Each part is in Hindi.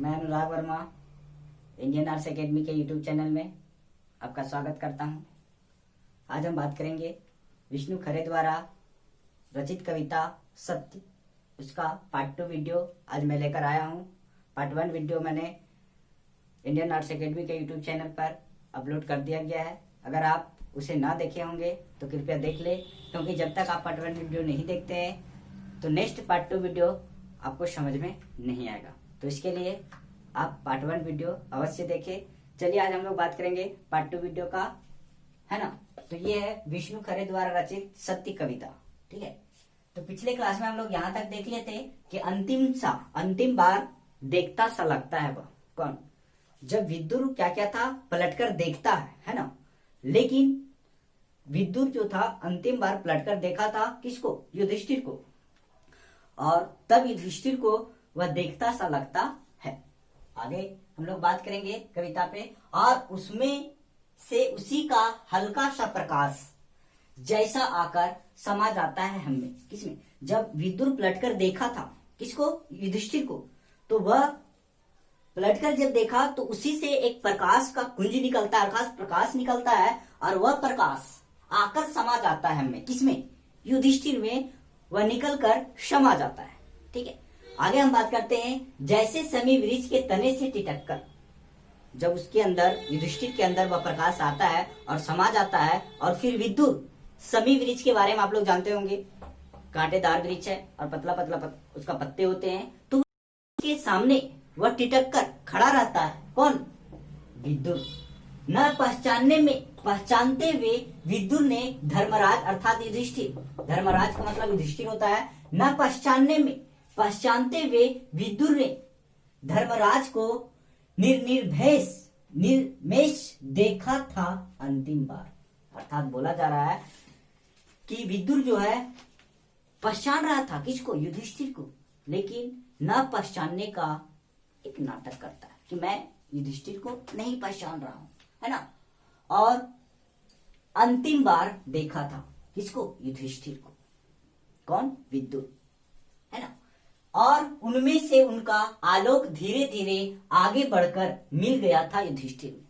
मैं अनुराग वर्मा इंडियन आर्ट्स एकेडमी के यूट्यूब चैनल में आपका स्वागत करता हूं। आज हम बात करेंगे विष्णु खरे द्वारा रचित कविता सत्य, उसका पार्ट 2 वीडियो आज मैं लेकर आया हूं। पार्ट 1 वीडियो मैंने इंडियन आर्ट्स एकेडमी के यूट्यूब चैनल पर अपलोड कर दिया गया है। अगर आप उसे ना देखे होंगे तो कृपया देख ले, क्योंकि जब तक आप पार्ट 1 वीडियो नहीं देखते हैं तो नेक्स्ट पार्ट 2 वीडियो आपको समझ में नहीं आएगा। तो इसके लिए आप पार्ट 1 वीडियो अवश्य देखें। चलिए आज हम लोग बात करेंगे पार्ट 2 वीडियो का, है ना। तो ये है विष्णु खरे द्वारा रचित सत्य कविता, ठीक है। तो पिछले क्लास में हम लोग यहाँ तक देख लेते कि अंतिम बार देखता सा लगता है वह कौन, जब विदुर क्या क्या था पलटकर देखता है ना। लेकिन विदुर जो था अंतिम बार पलटकर देखा था किसको, युधिष्ठिर को, और तब युधिष्ठिर को वह देखता सा लगता है। आगे हम लोग बात करेंगे कविता पे, और उसमें से उसी का हल्का सा प्रकाश जैसा आकर समा जाता है हमें। किसमें, जब विदुर पलटकर देखा था किसको, युधिष्ठिर को, तो वह पलटकर जब देखा तो उसी से एक प्रकाश का कुंज निकलता है, अर्थात प्रकाश निकलता है, और वह प्रकाश आकर समा जाता है हमें। किसमें, युधिष्ठिर में वह निकलकर समा जाता है, ठीक है। आगे हम बात करते हैं, जैसे समी वृक्ष के तने से टिटक कर, जब उसके अंदर युधिष्ठिर के अंदर वह प्रकाश आता है और समा जाता है, और फिर विदुर, समी वृक्ष के बारे में आप लोग जानते होंगे, कांटेदार वृक्ष है और पतला पतला उसका पत्ते होते हैं, तो उसके सामने वह टिटक कर खड़ा रहता है। कौन, विदुर। न पहचानते हुए विदुर ने धर्मराज अर्थात युधिष्ठिर, धर्मराज का मतलब युधिष्ठिर होता है, न पहचानते हुए विदुर ने धर्मराज को निर्मेश देखा था अंतिम बार। अर्थात बोला जा रहा है कि विदुर जो है पहचान रहा था किसको, युधिष्ठिर को, लेकिन न पहचानने का एक नाटक करता है कि मैं युधिष्ठिर को नहीं पहचान रहा हूं, है ना। और अंतिम बार देखा था किसको, युधिष्ठिर को, कौन, विदुर, है ना। और उनमें से उनका आलोक धीरे धीरे आगे बढ़कर मिल गया था युधिष्ठिर में।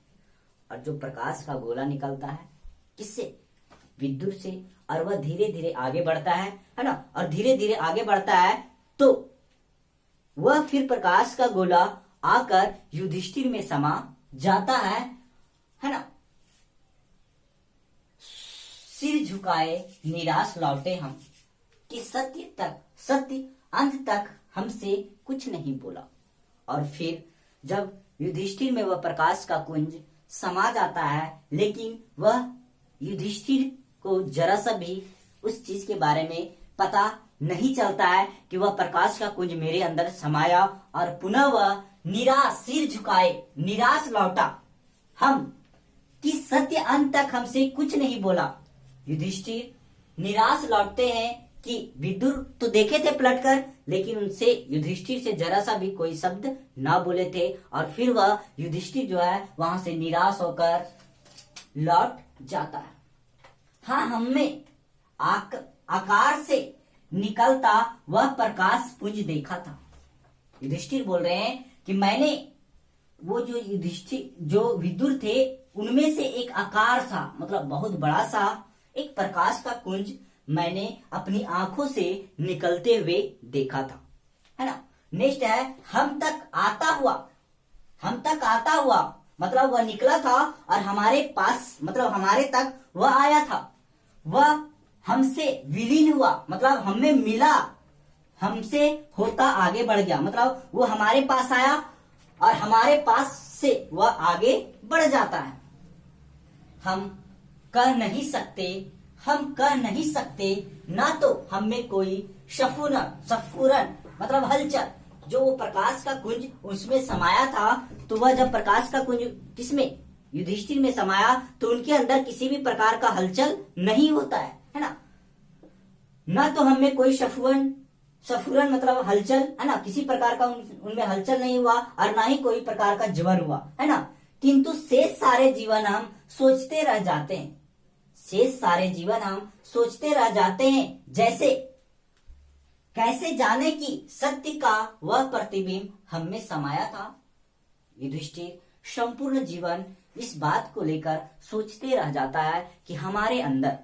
और जो प्रकाश का गोला निकलता है किससे, विदुर से, और वह धीरे धीरे आगे बढ़ता है ना। और धीरे धीरे आगे बढ़ता है तो वह फिर प्रकाश का गोला आकर युधिष्ठिर में समा जाता है ना। सिर झुकाए निराश लौटे हम, कि सत्य अंत तक हमसे कुछ नहीं बोला। और फिर जब युधिष्ठिर में वह प्रकाश का कुंज समा जाता है, लेकिन वह युधिष्ठिर को जरा सा भी उस चीज के बारे में पता नहीं चलता है कि वह प्रकाश का कुंज मेरे अंदर समाया, और पुनः वह निराश, सिर झुकाए निराश लौटा हम, कि सत्य अंत तक हमसे कुछ नहीं बोला। युधिष्ठिर निराश लौटते हैं कि विदुर तो देखे थे पलटकर, लेकिन उनसे युधिष्ठिर से जरा सा भी कोई शब्द ना बोले थे। और फिर वह युधिष्ठिर जो है वहां से निराश होकर लौट जाता है। हाँ, हमें आकार से निकलता वह प्रकाश पुंज देखा था। युधिष्ठिर बोल रहे हैं कि मैंने वो जो विदुर थे उनमें से एक आकार सा, मतलब बहुत बड़ा सा एक प्रकाश का कुंज मैंने अपनी आंखों से निकलते हुए देखा था, है ना। नेक्स्ट है, हम तक आता हुआ, मतलब वह निकला था और हमारे पास, मतलब हमारे तक वह आया था। वह हमसे विलीन हुआ, मतलब हमें मिला, हमसे होता आगे बढ़ गया, मतलब वो हमारे पास आया और हमारे पास से वह आगे बढ़ जाता है। हम कह नहीं सकते ना तो हम में कोई स्फुरन मतलब हलचल, जो वो प्रकाश का कुंज उसमें समाया था, तो वह जब प्रकाश का कुंज किसमें, युधिष्ठिर में समाया, तो उनके अंदर किसी भी प्रकार का हलचल नहीं होता है ना। ना तो हमें कोई स्फुरन मतलब हलचल, है ना, किसी प्रकार का उनमें हलचल नहीं हुआ, और ना ही कोई प्रकार का ज्वर हुआ, है ना। किंतु शेष सारे जीवन हम सोचते रह जाते हैं, जैसे कैसे जाने कि सत्य का वह प्रतिबिंब हम में समाया था, युधिष्ठिर संपूर्ण जीवन इस बात को लेकर सोचते रह जाता है कि हमारे अंदर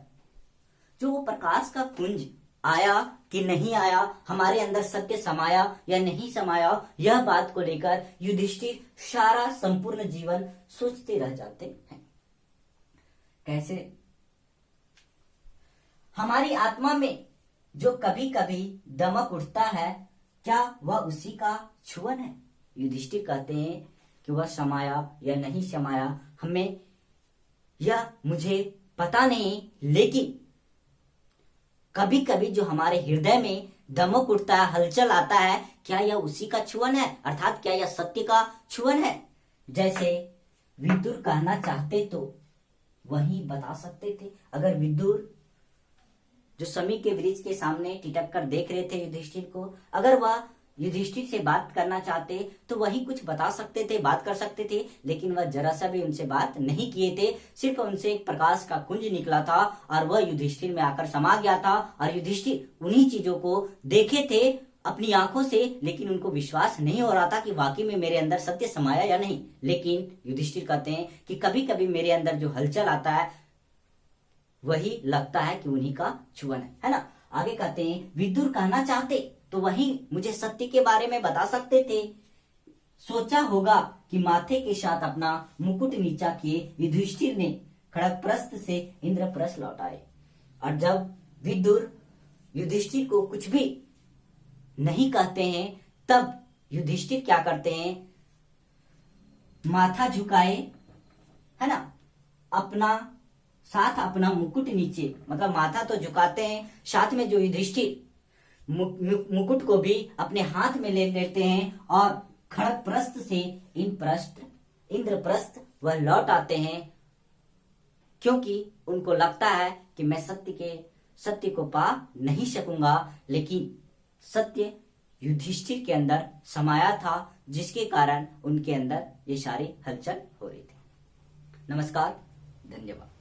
जो वो प्रकाश का पुंज आया कि नहीं आया, हमारे अंदर सत्य समाया या नहीं समाया, यह बात को लेकर युधिष्ठिर सारा संपूर्ण जीवन सोचते रह जाते हैं। कैसे? हमारी आत्मा में जो कभी कभी दमक उठता है, क्या वह उसी का छुअन है? युधिष्ठिर कहते हैं कि वह समाया या नहीं समाया हमें यह मुझे पता नहीं, लेकिन कभी कभी जो हमारे हृदय में दमक उठता है, हलचल आता है, क्या यह उसी का छुअन है? अर्थात क्या यह सत्य का छुअन है? जैसे विदुर कहना चाहते तो वही बता सकते थे। अगर विदुर जो समी के वृक्ष के सामने टिटक कर देख रहे थे युधिष्ठिर को, अगर वह युधिष्ठिर से बात करना चाहते तो वही कुछ बता सकते थे, बात कर सकते थे, लेकिन वह जरा सा भी उनसे बात नहीं किए थे। सिर्फ उनसे एक प्रकाश का कुंज निकला था और वह युधिष्ठिर में आकर समा गया था और युधिष्ठिर उन्हीं चीजों को देखे थे अपनी आंखों से, लेकिन उनको विश्वास नहीं हो रहा था कि वाकई में मेरे अंदर सत्य समाया या नहीं। लेकिन युधिष्ठिर कहते हैं कि कभी कभी मेरे अंदर जो हलचल आता है वही लगता है कि उन्हीं का छुअन है ना। आगे कहते हैं विदुर कहना चाहते तो वही मुझे सत्य के बारे में बता सकते थे। सोचा होगा कि माथे के साथ अपना मुकुट नीचा किए युधिष्ठिर ने खड़गप्रस्थ से इंद्रप्रस्थ लौटाए। और जब विदुर युधिष्ठिर को कुछ भी नहीं कहते हैं, तब युधिष्ठिर क्या करते हैं? माथा झुकाए, है ना, अपना मुकुट नीचे, मतलब माथा तो झुकाते हैं, साथ में जो युधिष्ठिर मुकुट को भी अपने हाथ में ले लेते हैं और खड़गप्रस्थ से इंद्रप्रस्थ वह लौट आते हैं, क्योंकि उनको लगता है कि मैं सत्य को पा नहीं सकूंगा, लेकिन सत्य युधिष्ठिर के अंदर समाया था, जिसके कारण उनके अंदर ये सारी हलचल हो रही थी। नमस्कार, धन्यवाद।